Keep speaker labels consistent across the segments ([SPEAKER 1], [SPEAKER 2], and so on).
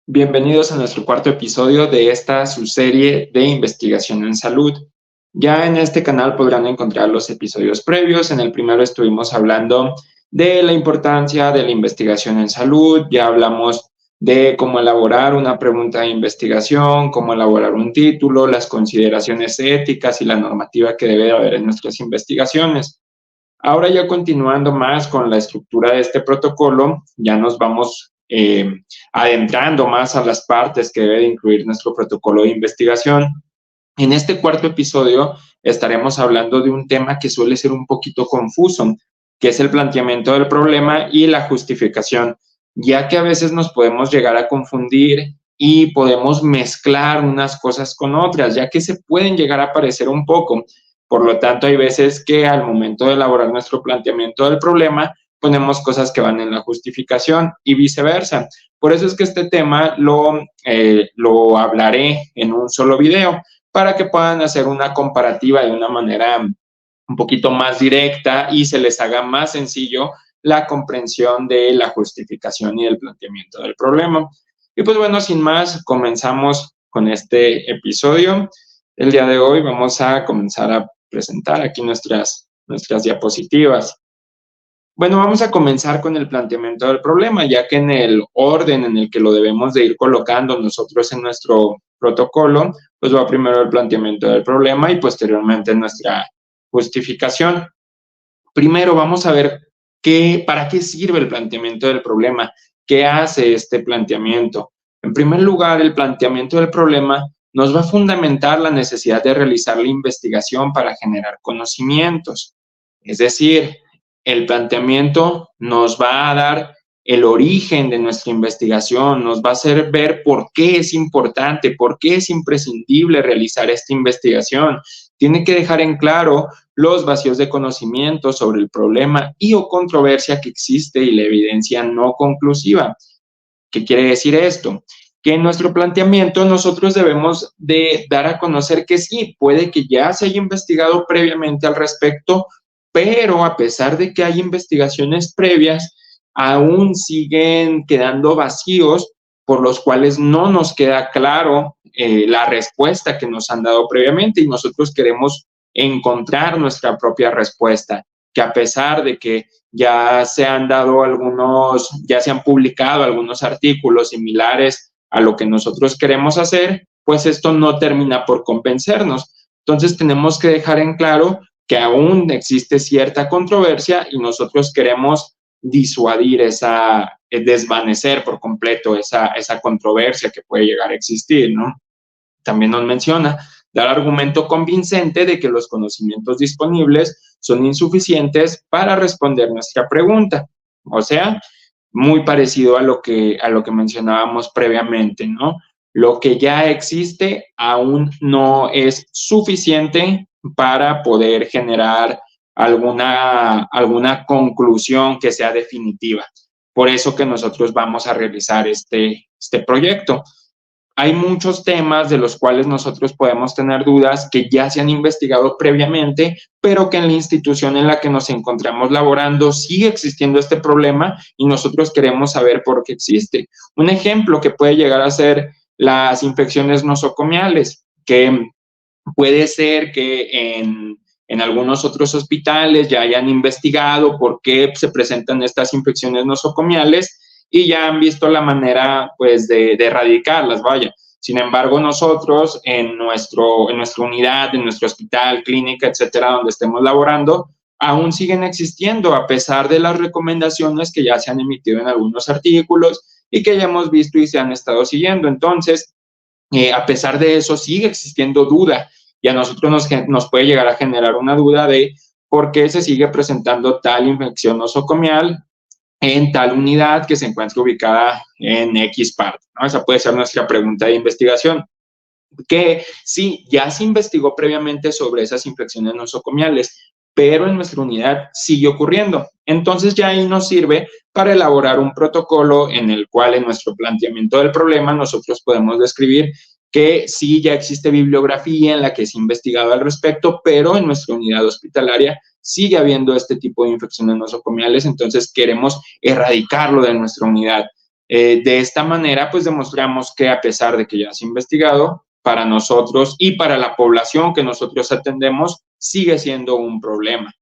[SPEAKER 1] Bienvenidos a nuestro cuarto episodio de esta su serie de investigación en salud. Ya en este canal podrán encontrar los episodios previos. En el primero estuvimos hablando de la importancia de la investigación en salud, ya hablamos de cómo elaborar una pregunta de investigación, cómo elaborar un título, las consideraciones éticas y la normativa que debe haber en nuestras investigaciones. Ahora ya continuando más con la estructura de este protocolo, ya nos vamos adentrando más a las partes que debe incluir nuestro protocolo de investigación. En este cuarto episodio estaremos hablando de un tema que suele ser un poquito confuso, que es el planteamiento del problema y la justificación, ya que a veces nos podemos llegar a confundir y podemos mezclar unas cosas con otras, ya que se pueden llegar a parecer un poco. Por lo tanto, hay veces que al momento de elaborar nuestro planteamiento del problema, ponemos cosas que van en la justificación y viceversa. Por eso es que este tema lo hablaré en un solo video, para que puedan hacer una comparativa de una manera un poquito más directa y se les haga más sencillo la comprensión de la justificación y del planteamiento del problema. Y pues bueno, sin más, comenzamos con este episodio. El día de hoy vamos a comenzar a presentar aquí nuestras diapositivas. Bueno, vamos a comenzar con el planteamiento del problema, ya que en el orden en el que lo debemos de ir colocando nosotros en nuestro protocolo, pues va primero el planteamiento del problema y posteriormente nuestra justificación. Primero vamos a ver para qué sirve el planteamiento del problema, qué hace este planteamiento. En primer lugar, el planteamiento del problema nos va a fundamentar la necesidad de realizar la investigación para generar conocimientos. Es decir, el planteamiento nos va a dar el origen de nuestra investigación, nos va a hacer ver por qué es importante, por qué es imprescindible realizar esta investigación. Tiene que dejar en claro los vacíos de conocimiento sobre el problema y o controversia que existe y la evidencia no conclusiva. ¿Qué quiere decir esto? Que en nuestro planteamiento nosotros debemos de dar a conocer que sí, puede que ya se haya investigado previamente al respecto, pero a pesar de que hay investigaciones previas, aún siguen quedando vacíos por los cuales no nos queda claro la respuesta que nos han dado previamente y nosotros queremos encontrar nuestra propia respuesta, que a pesar de que ya se han publicado algunos artículos similares a lo que nosotros queremos hacer, pues esto no termina por convencernos. Entonces tenemos que dejar en claro que aún existe cierta controversia y nosotros queremos disuadir desvanecer por completo esa controversia que puede llegar a existir, ¿no? También nos menciona dar argumento convincente de que los conocimientos disponibles son insuficientes para responder nuestra pregunta. O sea, muy parecido a lo que mencionábamos previamente, ¿no? Lo que ya existe aún no es suficiente para poder generar alguna conclusión que sea definitiva. Por eso que nosotros vamos a realizar este proyecto. Hay muchos temas de los cuales nosotros podemos tener dudas que ya se han investigado previamente, pero que en la institución en la que nos encontramos laborando sigue existiendo este problema y nosotros queremos saber por qué existe. Un ejemplo que puede llegar a ser las infecciones nosocomiales, que puede ser que en algunos otros hospitales ya hayan investigado por qué se presentan estas infecciones nosocomiales y ya han visto la manera, pues, de erradicarlas, vaya. Sin embargo, nosotros en nuestra unidad, en nuestro hospital, clínica, etcétera, donde estemos laborando, aún siguen existiendo a pesar de las recomendaciones que ya se han emitido en algunos artículos y que ya hemos visto y se han estado siguiendo. Entonces, a pesar de eso, sigue existiendo duda y a nosotros nos puede llegar a generar una duda de por qué se sigue presentando tal infección nosocomial en tal unidad que se encuentra ubicada en X parte, ¿no? Esa puede ser nuestra pregunta de investigación. Que sí, ya se investigó previamente sobre esas infecciones nosocomiales, pero en nuestra unidad sigue ocurriendo. Entonces ya ahí nos sirve para elaborar un protocolo en el cual en nuestro planteamiento del problema nosotros podemos describir que sí ya existe bibliografía en la que se ha investigado al respecto, pero en nuestra unidad hospitalaria sigue habiendo este tipo de infecciones nosocomiales, entonces queremos erradicarlo de nuestra unidad. De esta manera, pues demostramos que a pesar de que ya es investigado, para nosotros y para la población que nosotros atendemos, sigue siendo un problema.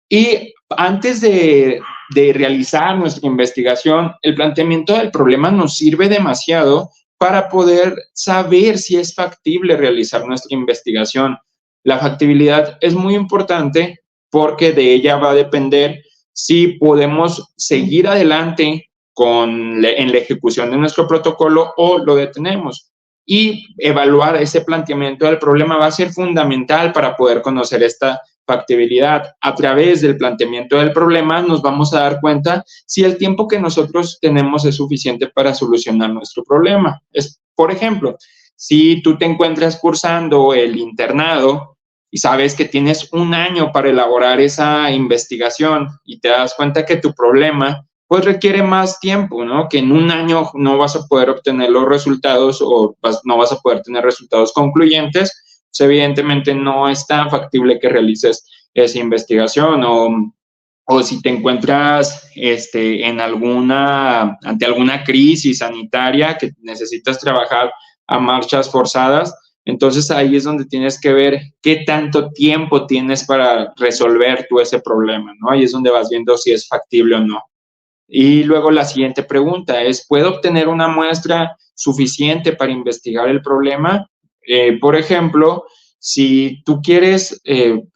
[SPEAKER 1] Y antes de realizar nuestra investigación, el planteamiento del problema nos sirve demasiado para poder saber si es factible realizar nuestra investigación. La factibilidad es muy importante porque de ella va a depender si podemos seguir adelante en la ejecución de nuestro protocolo o lo detenemos. Y evaluar ese planteamiento del problema va a ser fundamental para poder conocer esta factibilidad. A través del planteamiento del problema nos vamos a dar cuenta si el tiempo que nosotros tenemos es suficiente para solucionar nuestro problema. Por ejemplo, si tú te encuentras cursando el internado y sabes que tienes un año para elaborar esa investigación y te das cuenta que tu problema pues requiere más tiempo, ¿no? Que en un año no vas a poder obtener los resultados o no vas a poder tener resultados concluyentes, pues evidentemente no es tan factible que realices esa investigación o si te encuentras ante alguna crisis sanitaria que necesitas trabajar a marchas forzadas, entonces ahí es donde tienes que ver qué tanto tiempo tienes para resolver tú ese problema, ¿no? Ahí es donde vas viendo si es factible o no. Y luego la siguiente pregunta es, ¿puedo obtener una muestra suficiente para investigar el problema? Por ejemplo, si tú quieres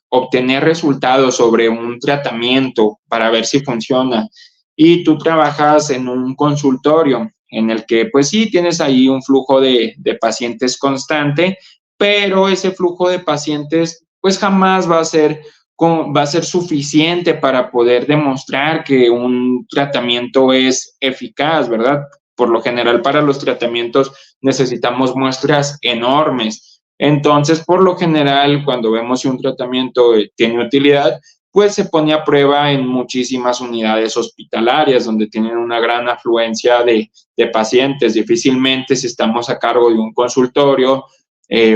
[SPEAKER 1] obtener resultados sobre un tratamiento para ver si funciona y tú trabajas en un consultorio en el que pues sí tienes ahí un flujo de pacientes constante, pero ese flujo de pacientes pues jamás va a ser suficiente para poder demostrar que un tratamiento es eficaz, ¿verdad? Por lo general, para los tratamientos necesitamos muestras enormes. Entonces, por lo general, cuando vemos si un tratamiento tiene utilidad, pues se pone a prueba en muchísimas unidades hospitalarias donde tienen una gran afluencia de pacientes. Difícilmente, si estamos a cargo de un consultorio,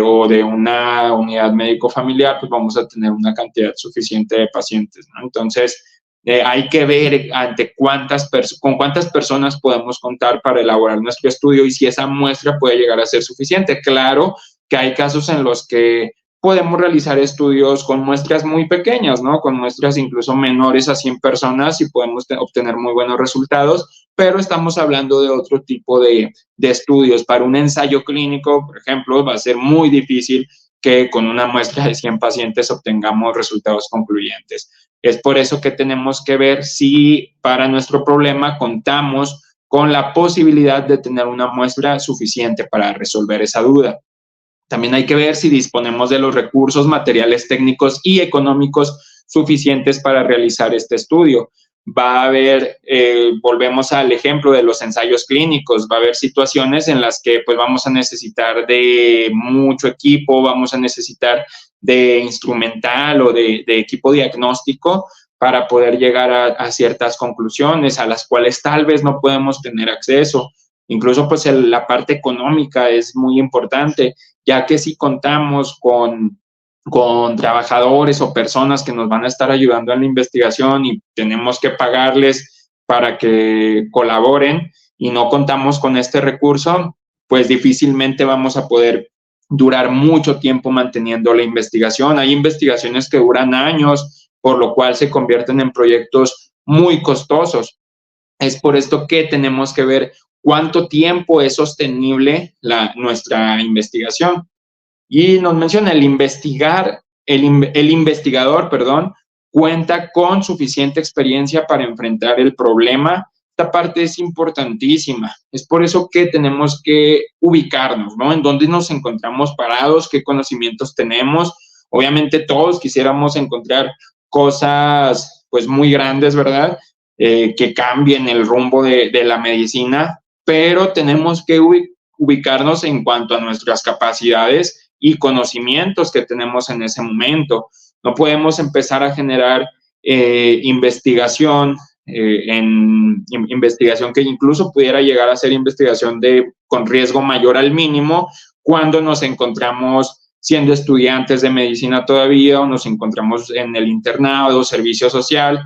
[SPEAKER 1] o de una unidad médico-familiar, pues vamos a tener una cantidad suficiente de pacientes, ¿no? Entonces, hay que ver con cuántas personas podemos contar para elaborar nuestro estudio y si esa muestra puede llegar a ser suficiente. Claro que hay casos en los que podemos realizar estudios con muestras muy pequeñas, ¿no? Con muestras incluso menores a 100 personas y podemos obtener muy buenos resultados, pero estamos hablando de otro tipo de estudios. Para un ensayo clínico, por ejemplo, va a ser muy difícil que con una muestra de 100 pacientes obtengamos resultados concluyentes. Es por eso que tenemos que ver si para nuestro problema contamos con la posibilidad de tener una muestra suficiente para resolver esa duda. También hay que ver si disponemos de los recursos materiales técnicos y económicos suficientes para realizar este estudio. Va a haber, volvemos al ejemplo de los ensayos clínicos, va a haber situaciones en las que pues vamos a necesitar de mucho equipo, vamos a necesitar de instrumental o de equipo diagnóstico para poder llegar a ciertas conclusiones a las cuales tal vez no podemos tener acceso. Incluso pues la parte económica es muy importante, ya que si contamos con trabajadores o personas que nos van a estar ayudando en la investigación y tenemos que pagarles para que colaboren y no contamos con este recurso, pues difícilmente vamos a poder durar mucho tiempo manteniendo la investigación. Hay investigaciones que duran años, por lo cual se convierten en proyectos muy costosos. Es por esto que tenemos que ver cuánto tiempo es sostenible nuestra investigación. Y nos menciona el investigador, perdón, cuenta con suficiente experiencia para enfrentar el problema. Esta parte es importantísima. Es por eso que tenemos que ubicarnos, ¿no? En dónde nos encontramos parados, qué conocimientos tenemos. Obviamente todos quisiéramos encontrar cosas, pues, muy grandes, ¿verdad? Que cambien el rumbo de la medicina, pero tenemos que ubicarnos en cuanto a nuestras capacidades y conocimientos que tenemos en ese momento. No podemos empezar a generar investigación investigación que incluso pudiera llegar a ser investigación con riesgo mayor al mínimo cuando nos encontramos siendo estudiantes de medicina todavía o nos encontramos en el internado, servicio social,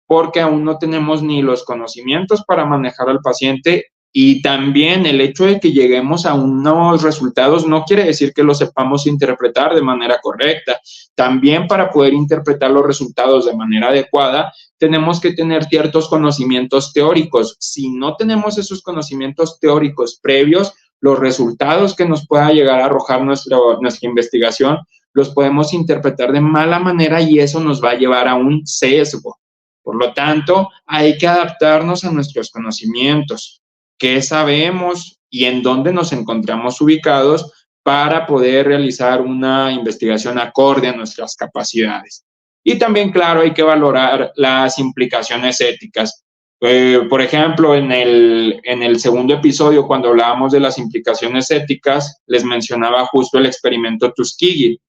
[SPEAKER 1] porque aún no tenemos ni los conocimientos para manejar al paciente Y también el hecho de que lleguemos a unos resultados no quiere decir que los sepamos interpretar de manera correcta. También para poder interpretar los resultados de manera adecuada, tenemos que tener ciertos conocimientos teóricos. Si no tenemos esos conocimientos teóricos previos, los resultados que nos pueda llegar a arrojar nuestra investigación los podemos interpretar de mala manera y eso nos va a llevar a un sesgo. Por lo tanto, hay que adaptarnos a nuestros conocimientos, qué sabemos y en dónde nos encontramos ubicados para poder realizar una investigación acorde a nuestras capacidades. Y también, claro, hay que valorar las implicaciones éticas. Por ejemplo, en el segundo episodio, cuando hablábamos de las implicaciones éticas, les mencionaba justo el experimento Tuskegee,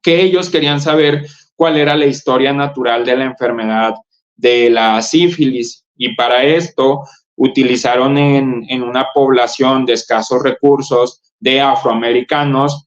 [SPEAKER 1] que ellos querían saber cuál era la historia natural de la enfermedad de la sífilis, y para esto utilizaron en una población de escasos recursos de afroamericanos,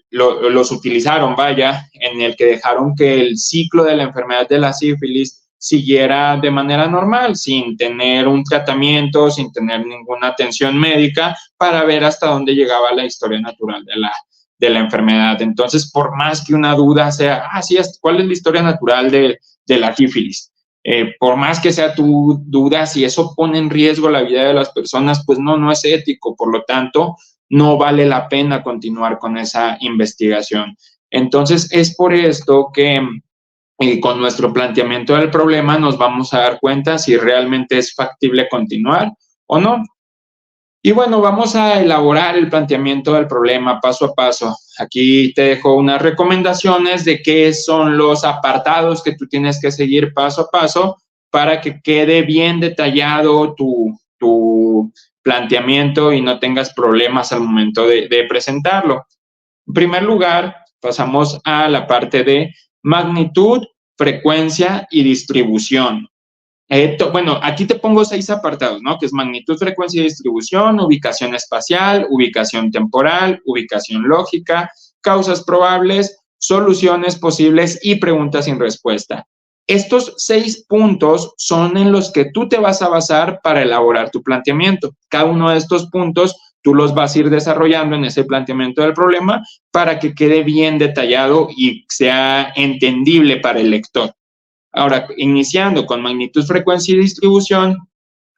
[SPEAKER 1] los utilizaron, vaya, en el que dejaron que el ciclo de la enfermedad de la sífilis siguiera de manera normal, sin tener un tratamiento, sin tener ninguna atención médica, para ver hasta dónde llegaba la historia natural de la enfermedad. Entonces, por más que una duda sea, ¿cuál es la historia natural de la sífilis? Por más que sea tu duda, si eso pone en riesgo la vida de las personas, pues no es ético. Por lo tanto, no vale la pena continuar con esa investigación. Entonces, es por esto que con nuestro planteamiento del problema nos vamos a dar cuenta si realmente es factible continuar o no. Y bueno, vamos a elaborar el planteamiento del problema paso a paso. Aquí te dejo unas recomendaciones de qué son los apartados que tú tienes que seguir paso a paso para que quede bien detallado tu planteamiento y no tengas problemas al momento de presentarlo. En primer lugar, pasamos a la parte de magnitud, frecuencia y distribución. Bueno, aquí te pongo 6 apartados, ¿no? Que es magnitud, frecuencia y distribución, ubicación espacial, ubicación temporal, ubicación lógica, causas probables, soluciones posibles y preguntas sin respuesta. Estos 6 puntos son en los que tú te vas a basar para elaborar tu planteamiento. Cada uno de estos puntos tú los vas a ir desarrollando en ese planteamiento del problema para que quede bien detallado y sea entendible para el lector. Ahora, iniciando con magnitud, frecuencia y distribución,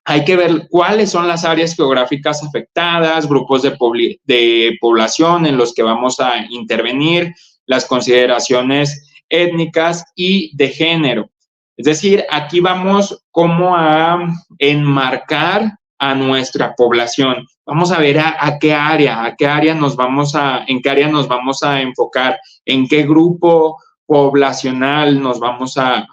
[SPEAKER 1] hay que ver cuáles son las áreas geográficas afectadas, grupos de población en los que vamos a intervenir, las consideraciones étnicas y de género. Es decir, aquí vamos como a enmarcar a nuestra población. Vamos a ver en qué área nos vamos a enfocar, en qué grupo poblacional nos vamos a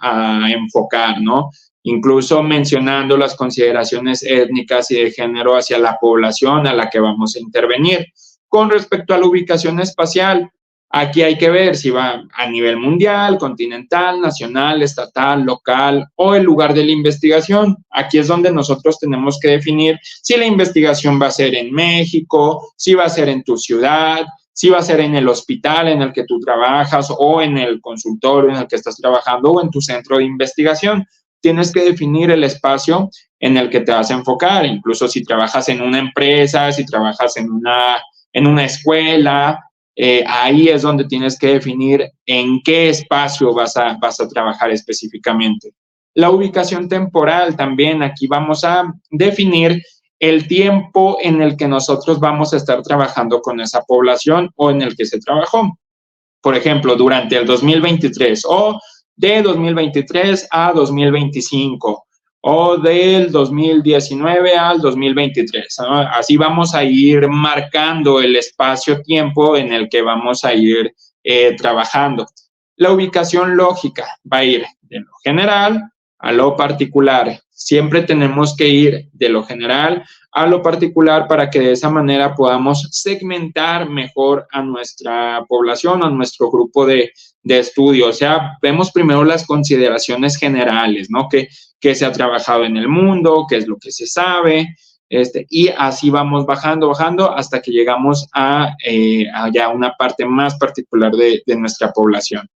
[SPEAKER 1] enfocar, ¿no? Incluso mencionando las consideraciones étnicas y de género hacia la población a la que vamos a intervenir. Con respecto a la ubicación espacial, aquí hay que ver si va a nivel mundial, continental, nacional, estatal, local o el lugar de la investigación. Aquí es donde nosotros tenemos que definir si la investigación va a ser en México, si va a ser en tu ciudad, si va a ser en el hospital en el que tú trabajas o en el consultorio en el que estás trabajando o en tu centro de investigación. Tienes que definir el espacio en el que te vas a enfocar, incluso si trabajas en una empresa, si trabajas en una escuela, ahí es donde tienes que definir en qué espacio vas a trabajar específicamente. La ubicación temporal también, aquí vamos a definir el tiempo en el que nosotros vamos a estar trabajando con esa población o en el que se trabajó. Por ejemplo, durante el 2023 o de 2023 a 2025 o del 2019 al 2023. ¿No? Así vamos a ir marcando el espacio-tiempo en el que vamos a ir trabajando. La ubicación lógica va a ir de lo general a lo particular. Siempre tenemos que ir de lo general a lo particular para que de esa manera podamos segmentar mejor a nuestra población, a nuestro grupo de estudio. O sea, vemos primero las consideraciones generales, ¿no? ¿Qué se ha trabajado en el mundo? ¿Qué es lo que se sabe? Y así vamos bajando hasta que llegamos a ya una parte más particular de nuestra población.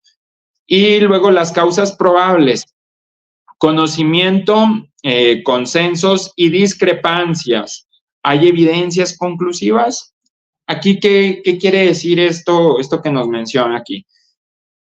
[SPEAKER 1] Y luego las causas probables. Conocimiento consensos y discrepancias. ¿Hay evidencias conclusivas? Aquí, ¿qué quiere decir esto que nos menciona aquí?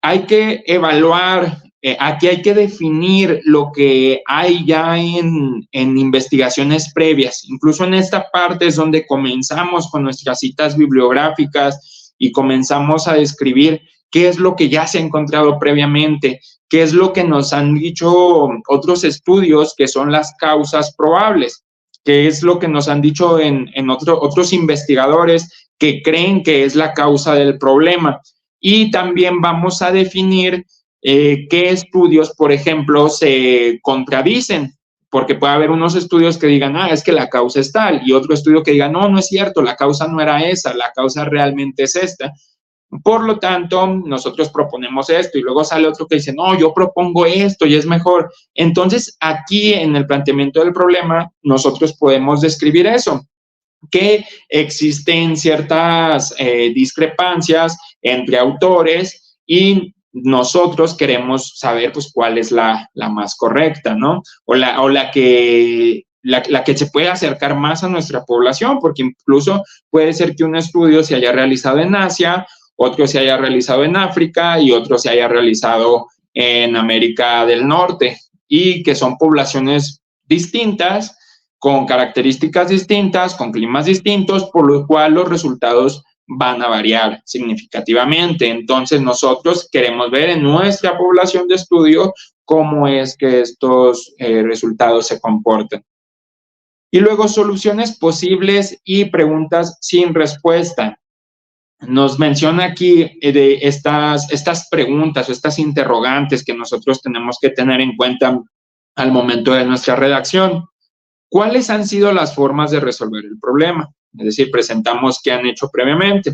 [SPEAKER 1] Hay que evaluar, aquí hay que definir lo que hay ya en investigaciones previas. Incluso en esta parte es donde comenzamos con nuestras citas bibliográficas y comenzamos a describir qué es lo que ya se ha encontrado previamente, qué es lo que nos han dicho otros estudios que son las causas probables, qué es lo que nos han dicho en otros investigadores que creen que es la causa del problema. Y también vamos a definir qué estudios, por ejemplo, se contradicen, porque puede haber unos estudios que digan, es que la causa es tal, y otro estudio que diga, no es cierto, la causa no era esa, la causa realmente es esta. Por lo tanto, nosotros proponemos esto y luego sale otro que dice, no, yo propongo esto y es mejor. Entonces, aquí en el planteamiento del problema, nosotros podemos describir eso, que existen ciertas discrepancias entre autores y nosotros queremos saber pues cuál es la más correcta, ¿no? O la que se puede acercar más a nuestra población, porque incluso puede ser que un estudio se haya realizado en Asia, otro se haya realizado en África y otro se haya realizado en América del Norte, y que son poblaciones distintas, con características distintas, con climas distintos, por lo cual los resultados van a variar significativamente. Entonces, nosotros queremos ver en nuestra población de estudio cómo es que estos resultados se comportan. Y luego, soluciones posibles y preguntas sin respuesta. Nos menciona aquí de estas preguntas o estas interrogantes que nosotros tenemos que tener en cuenta al momento de nuestra redacción. ¿Cuáles han sido las formas de resolver el problema? Es decir, presentamos qué han hecho previamente,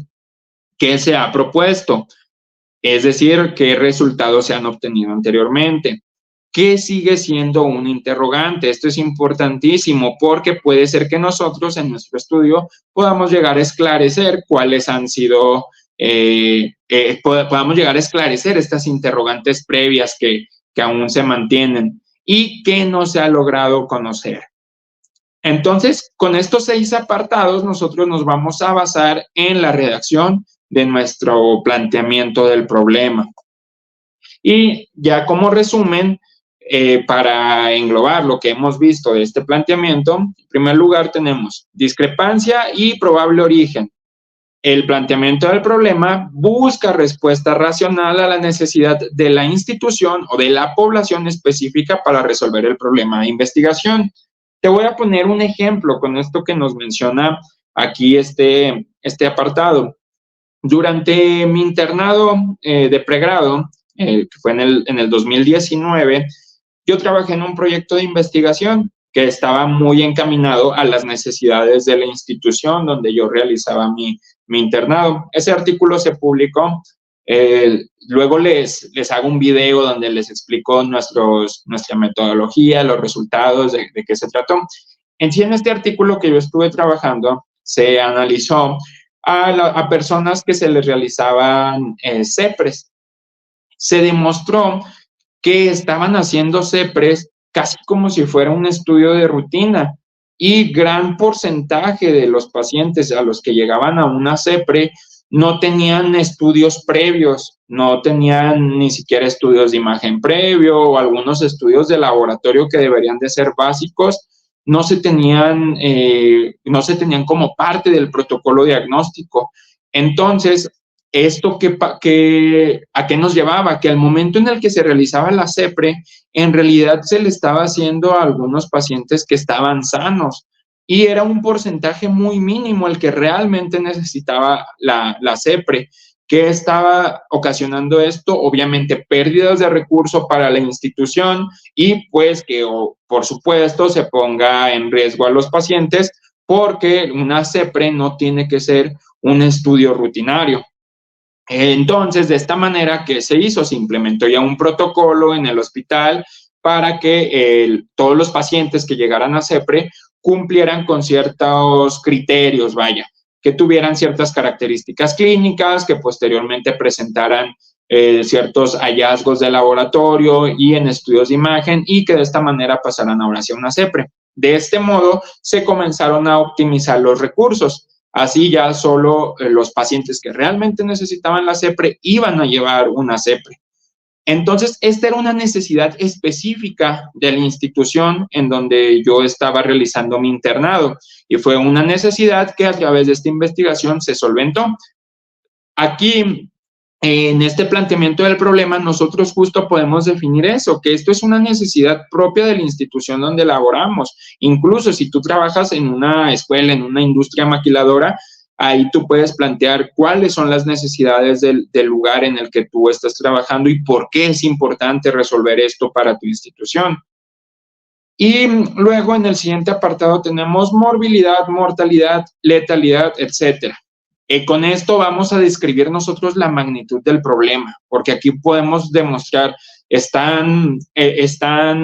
[SPEAKER 1] qué se ha propuesto, es decir, qué resultados se han obtenido anteriormente, qué sigue siendo un interrogante. Esto es importantísimo porque puede ser que nosotros en nuestro estudio podamos llegar a esclarecer cuáles han sido, podamos llegar a esclarecer estas interrogantes previas que aún se mantienen y que no se ha logrado conocer. Entonces, con estos 6 apartados, nosotros nos vamos a basar en la redacción de nuestro planteamiento del problema. Y ya como resumen, para englobar lo que hemos visto de este planteamiento, en primer lugar tenemos discrepancia y probable origen. El planteamiento del problema busca respuesta racional a la necesidad de la institución o de la población específica para resolver el problema de investigación. Te voy a poner un ejemplo con esto que nos menciona aquí este apartado. Durante mi internado de pregrado, que fue en el 2019, yo trabajé en un proyecto de investigación que estaba muy encaminado a las necesidades de la institución donde yo realizaba mi internado. Ese artículo se publicó. Luego les hago un video donde les explico nuestra metodología, los resultados, de qué se trató. En sí, en este artículo que yo estuve trabajando, se analizó a personas que se les realizaban CEPRES. Se demostró que estaban haciendo CEPRES casi como si fuera un estudio de rutina, y gran porcentaje de los pacientes a los que llegaban a una CEPRE no tenían estudios previos, no tenían ni siquiera estudios de imagen previo o algunos estudios de laboratorio que deberían de ser básicos, no se tenían como parte del protocolo diagnóstico. Entonces, ¿esto a qué nos llevaba? Que al momento en el que se realizaba la CEPRE, en realidad se le estaba haciendo a algunos pacientes que estaban sanos, y era un porcentaje muy mínimo el que realmente necesitaba la CEPRE. ¿Qué estaba ocasionando esto? Obviamente pérdidas de recursos para la institución y pues que por supuesto se ponga en riesgo a los pacientes, porque una CEPRE no tiene que ser un estudio rutinario. Entonces, de esta manera, ¿qué se hizo? Se implementó ya un protocolo en el hospital para que todos los pacientes que llegaran a CEPRE cumplieran con ciertos criterios, que tuvieran ciertas características clínicas, que posteriormente presentaran ciertos hallazgos de laboratorio y en estudios de imagen, y que de esta manera pasaran ahora hacia una CEPRE. De este modo se comenzaron a optimizar los recursos. Así ya solo los pacientes que realmente necesitaban la CEPRE iban a llevar una CEPRE. Entonces, esta era una necesidad específica de la institución en donde yo estaba realizando mi internado, y fue una necesidad que a través de esta investigación se solventó. Aquí, en este planteamiento del problema, nosotros justo podemos definir eso, que esto es una necesidad propia de la institución donde laboramos. Incluso si tú trabajas en una escuela, en una industria maquiladora, ahí tú puedes plantear cuáles son las necesidades del lugar en el que tú estás trabajando y por qué es importante resolver esto para tu institución. Y luego en el siguiente apartado tenemos morbilidad, mortalidad, letalidad, etcétera. Con esto vamos a describir nosotros la magnitud del problema, porque aquí podemos demostrar, están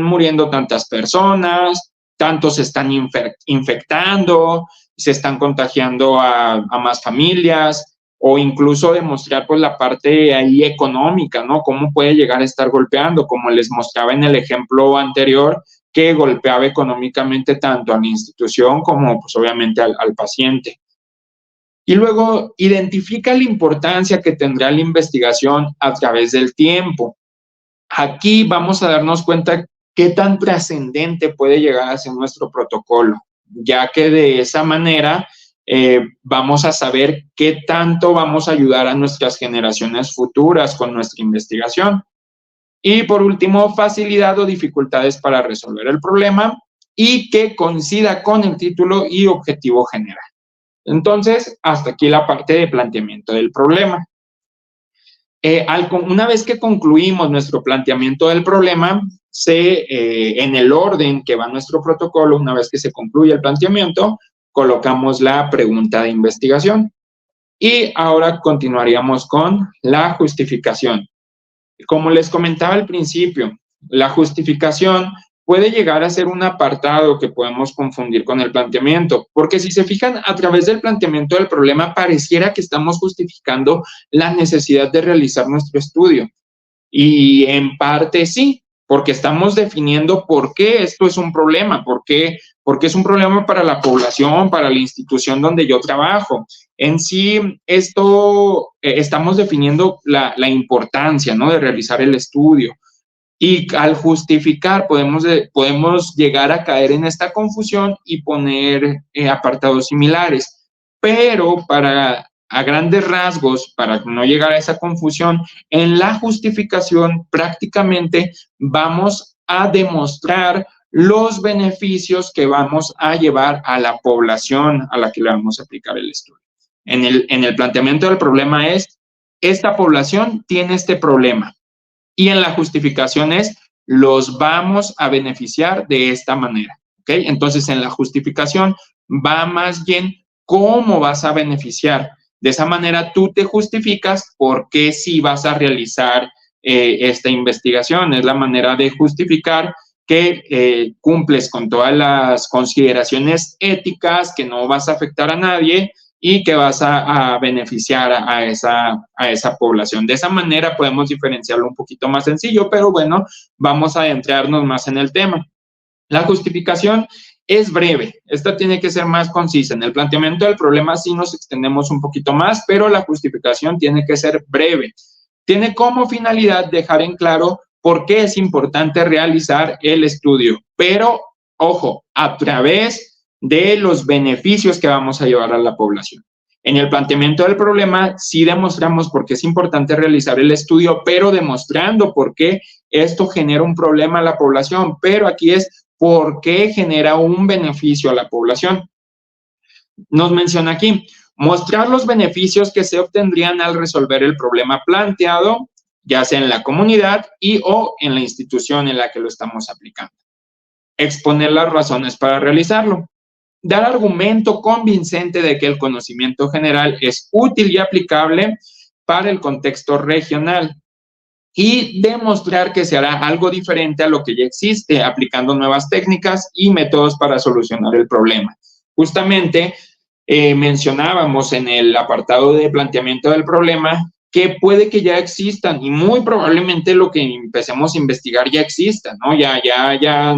[SPEAKER 1] muriendo tantas personas, tantos se están infectando, se están contagiando a más familias, o incluso demostrar pues la parte ahí económica, ¿no? Cómo puede llegar a estar golpeando, como les mostraba en el ejemplo anterior, que golpeaba económicamente tanto a la institución como pues obviamente al paciente. Y luego identifica la importancia que tendrá la investigación a través del tiempo. Aquí vamos a darnos cuenta qué tan trascendente puede llegar a ser nuestro protocolo, ya que de esa manera vamos a saber qué tanto vamos a ayudar a nuestras generaciones futuras con nuestra investigación. Y por último, facilidad o dificultades para resolver el problema y que coincida con el título y objetivo general. Entonces, hasta aquí la parte de planteamiento del problema. Una vez que concluimos nuestro planteamiento del problema, en el orden que va nuestro protocolo, una vez que se concluye el planteamiento, colocamos la pregunta de investigación. Y ahora continuaríamos con la justificación. Como les comentaba al principio, la justificación puede llegar a ser un apartado que podemos confundir con el planteamiento, porque si se fijan, a través del planteamiento del problema pareciera que estamos justificando la necesidad de realizar nuestro estudio. Y en parte sí, porque estamos definiendo por qué esto es un problema, por qué es un problema para la población, para la institución donde yo trabajo. En sí, esto estamos definiendo la importancia, ¿no?, de realizar el estudio. Y al justificar podemos llegar a caer en esta confusión y poner apartados similares. Pero a grandes rasgos, para no llegar a esa confusión, en la justificación prácticamente vamos a demostrar los beneficios que vamos a llevar a la población a la que le vamos a aplicar el estudio. En el planteamiento del problema es, esta población tiene este problema. Y en la justificación es, los vamos a beneficiar de esta manera, ¿ok? Entonces, en la justificación va más bien cómo vas a beneficiar. De esa manera, tú te justificas por qué sí vas a realizar esta investigación. Es la manera de justificar que cumples con todas las consideraciones éticas, que no vas a afectar a nadie y que vas a beneficiar a esa población. De esa manera podemos diferenciarlo un poquito más sencillo, pero bueno, vamos a adentrarnos más en el tema. La justificación es breve, esta tiene que ser más concisa. En el planteamiento del problema sí nos extendemos un poquito más, pero la justificación tiene que ser breve. Tiene como finalidad dejar en claro por qué es importante realizar el estudio, pero, ojo, a través de los beneficios que vamos a llevar a la población. En el planteamiento del problema sí demostramos por qué es importante realizar el estudio, pero demostrando por qué esto genera un problema a la población, pero aquí es por qué genera un beneficio a la población. Nos menciona aquí, mostrar los beneficios que se obtendrían al resolver el problema planteado, ya sea en la comunidad o en la institución en la que lo estamos aplicando. Exponer las razones para realizarlo. Dar argumento convincente de que el conocimiento general es útil y aplicable para el contexto regional y demostrar que se hará algo diferente a lo que ya existe, aplicando nuevas técnicas y métodos para solucionar el problema. Justamente mencionábamos en el apartado de planteamiento del problema que puede que ya existan y muy probablemente lo que empecemos a investigar ya exista, ¿no? Ya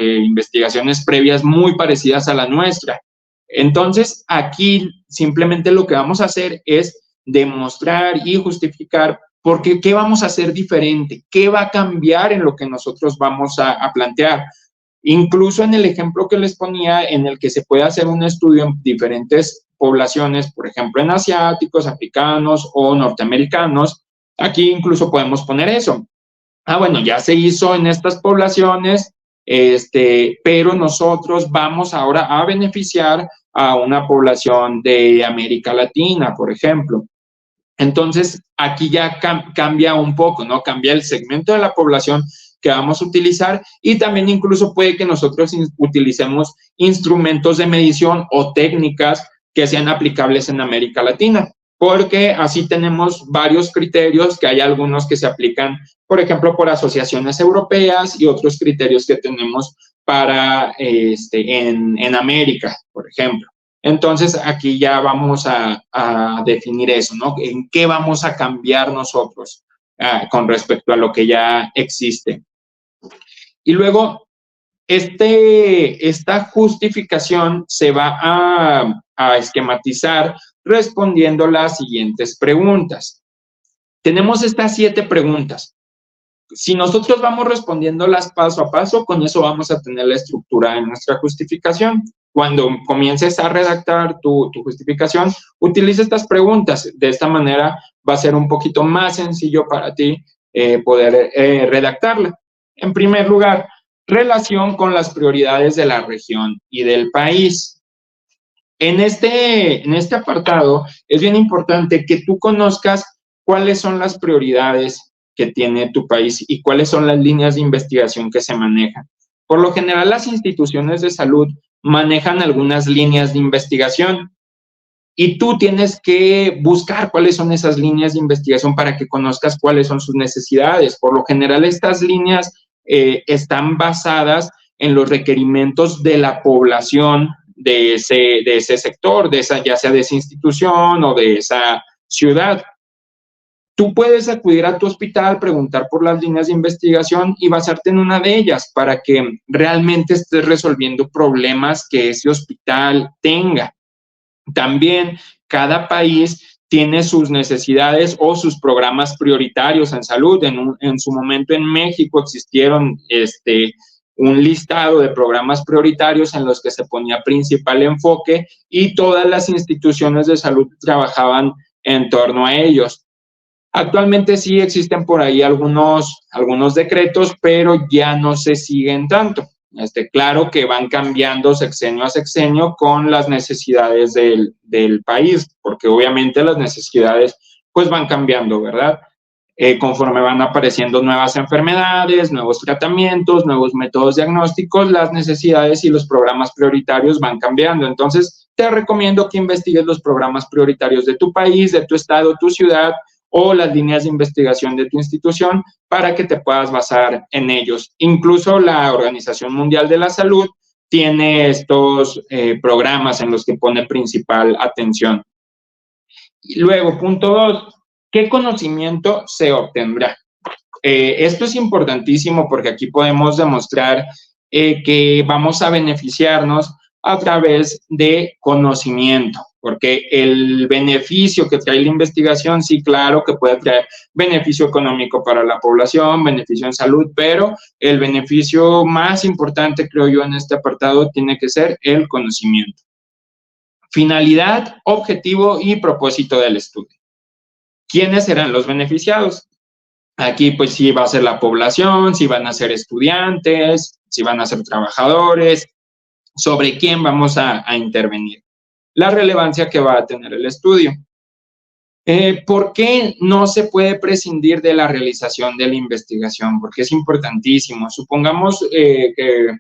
[SPEAKER 1] investigaciones previas muy parecidas a la nuestra. Entonces, aquí simplemente lo que vamos a hacer es demostrar y justificar por qué vamos a hacer diferente, qué va a cambiar en lo que nosotros vamos a plantear. Incluso en el ejemplo que les ponía, en el que se puede hacer un estudio en diferentes poblaciones, por ejemplo, en asiáticos, africanos o norteamericanos, aquí incluso podemos poner eso. Bueno, ya se hizo en estas poblaciones, pero nosotros vamos ahora a beneficiar a una población de América Latina, por ejemplo. Entonces, aquí ya cambia un poco, ¿no? Cambia el segmento de la población que vamos a utilizar y también incluso puede que nosotros utilicemos instrumentos de medición o técnicas que sean aplicables en América Latina, porque así tenemos varios criterios, que hay algunos que se aplican, por ejemplo, por asociaciones europeas y otros criterios que tenemos para en América, por ejemplo. Entonces, aquí ya vamos a definir eso, ¿no? ¿En qué vamos a cambiar nosotros con respecto a lo que ya existe? Y luego, esta justificación se va a esquematizar respondiendo las siguientes preguntas. Tenemos estas 7 preguntas. Si nosotros vamos respondiéndolas paso a paso, con eso vamos a tener la estructura de nuestra justificación. Cuando comiences a redactar tu justificación, utiliza estas preguntas. De esta manera va a ser un poquito más sencillo para ti poder redactarla. En primer lugar, relación con las prioridades de la región y del país. En este apartado es bien importante que tú conozcas cuáles son las prioridades que tiene tu país y cuáles son las líneas de investigación que se manejan. Por lo general, las instituciones de salud manejan algunas líneas de investigación y tú tienes que buscar cuáles son esas líneas de investigación para que conozcas cuáles son sus necesidades. Por lo general, estas líneas están basadas en los requerimientos de la población de ese sector, ya sea de esa institución o de esa ciudad. Tú puedes acudir a tu hospital, preguntar por las líneas de investigación y basarte en una de ellas para que realmente estés resolviendo problemas que ese hospital tenga. También cada país tiene sus necesidades o sus programas prioritarios en salud. En su momento en México existieron un listado de programas prioritarios en los que se ponía principal enfoque y todas las instituciones de salud trabajaban en torno a ellos. Actualmente sí existen por ahí algunos decretos, pero ya no se siguen tanto. Claro que van cambiando sexenio a sexenio con las necesidades del país, porque obviamente las necesidades pues van cambiando, ¿verdad? Conforme van apareciendo nuevas enfermedades, nuevos tratamientos, nuevos métodos diagnósticos, las necesidades y los programas prioritarios van cambiando. Entonces, te recomiendo que investigues los programas prioritarios de tu país, de tu estado, tu ciudad, o las líneas de investigación de tu institución para que te puedas basar en ellos. Incluso la Organización Mundial de la Salud tiene estos programas en los que pone principal atención. Y luego, punto 2, ¿qué conocimiento se obtendrá? Esto es importantísimo porque aquí podemos demostrar que vamos a beneficiarnos a través de conocimiento, porque el beneficio que trae la investigación, sí, claro que puede traer beneficio económico para la población, beneficio en salud, pero el beneficio más importante, creo yo, en este apartado tiene que ser el conocimiento. Finalidad, objetivo y propósito del estudio. ¿Quiénes serán los beneficiados? Aquí, pues, sí va a ser la población, si van a ser estudiantes, si van a ser trabajadores, sobre quién vamos a intervenir. La relevancia que va a tener el estudio. ¿Por qué no se puede prescindir de la realización de la investigación? Porque es importantísimo. Supongamos que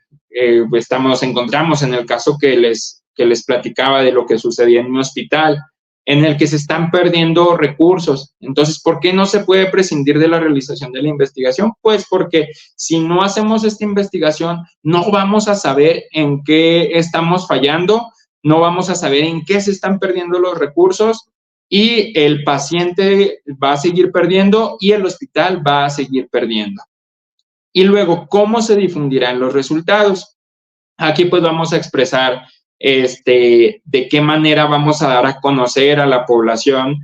[SPEAKER 1] nos encontramos en el caso que les platicaba de lo que sucedía en un hospital, en el que se están perdiendo recursos. Entonces, ¿por qué no se puede prescindir de la realización de la investigación? Pues porque si no hacemos esta investigación, no vamos a saber en qué estamos fallando, no vamos a saber en qué se están perdiendo los recursos y el paciente va a seguir perdiendo y el hospital va a seguir perdiendo. Y luego, ¿cómo se difundirán los resultados? Aquí pues vamos a expresar de qué manera vamos a dar a conocer a la población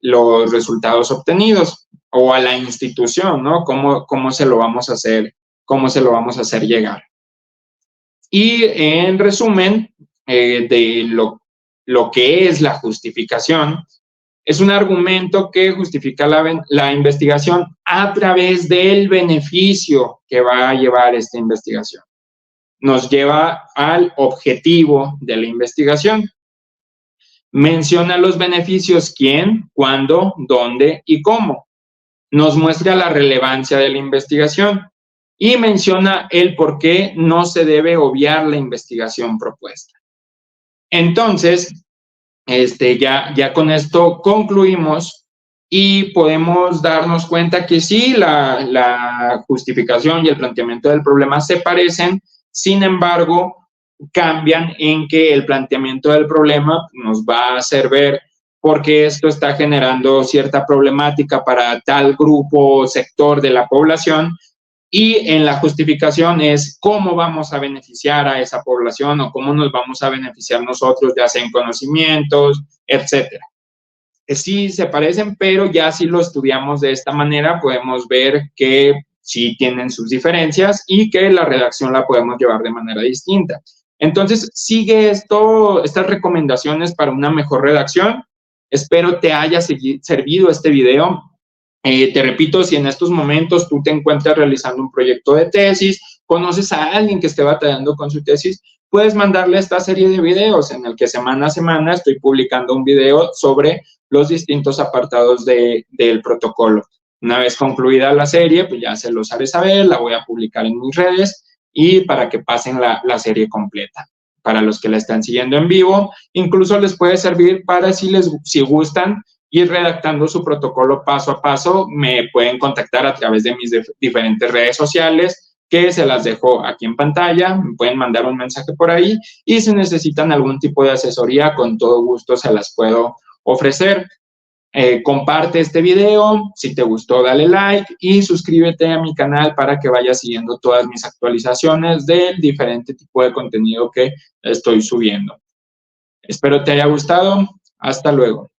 [SPEAKER 1] los resultados obtenidos o a la institución, ¿no? ¿Cómo se lo vamos a hacer, cómo se lo vamos a hacer llegar? Y en resumen, de lo que es la justificación, es un argumento que justifica la investigación a través del beneficio que va a llevar esta investigación. Nos lleva al objetivo de la investigación. Menciona los beneficios, quién, cuándo, dónde y cómo. Nos muestra la relevancia de la investigación y menciona el por qué no se debe obviar la investigación propuesta. Entonces, ya con esto concluimos y podemos darnos cuenta que sí, la justificación y el planteamiento del problema se parecen, sin embargo, cambian en que el planteamiento del problema nos va a hacer ver por qué esto está generando cierta problemática para tal grupo o sector de la población, y en la justificación es cómo vamos a beneficiar a esa población o cómo nos vamos a beneficiar nosotros, ya sea en conocimientos, etcétera. Sí se parecen, pero ya si lo estudiamos de esta manera, podemos ver que sí tienen sus diferencias y que la redacción la podemos llevar de manera distinta. Entonces, sigue estas recomendaciones para una mejor redacción. Espero te haya servido este video. Te repito, si en estos momentos tú te encuentras realizando un proyecto de tesis, conoces a alguien que esté batallando con su tesis, puedes mandarle esta serie de videos en el que semana a semana estoy publicando un video sobre los distintos apartados del protocolo. Una vez concluida la serie, pues ya se los haré saber, la voy a publicar en mis redes y para que pasen la serie completa. Para los que la están siguiendo en vivo, incluso les puede servir para si gustan ir redactando su protocolo paso a paso, me pueden contactar a través de mis diferentes redes sociales, que se las dejo aquí en pantalla, me pueden mandar un mensaje por ahí y si necesitan algún tipo de asesoría, con todo gusto se las puedo ofrecer. Comparte este video, si te gustó dale like y suscríbete a mi canal para que vayas siguiendo todas mis actualizaciones del diferente tipo de contenido que estoy subiendo. Espero te haya gustado, hasta luego.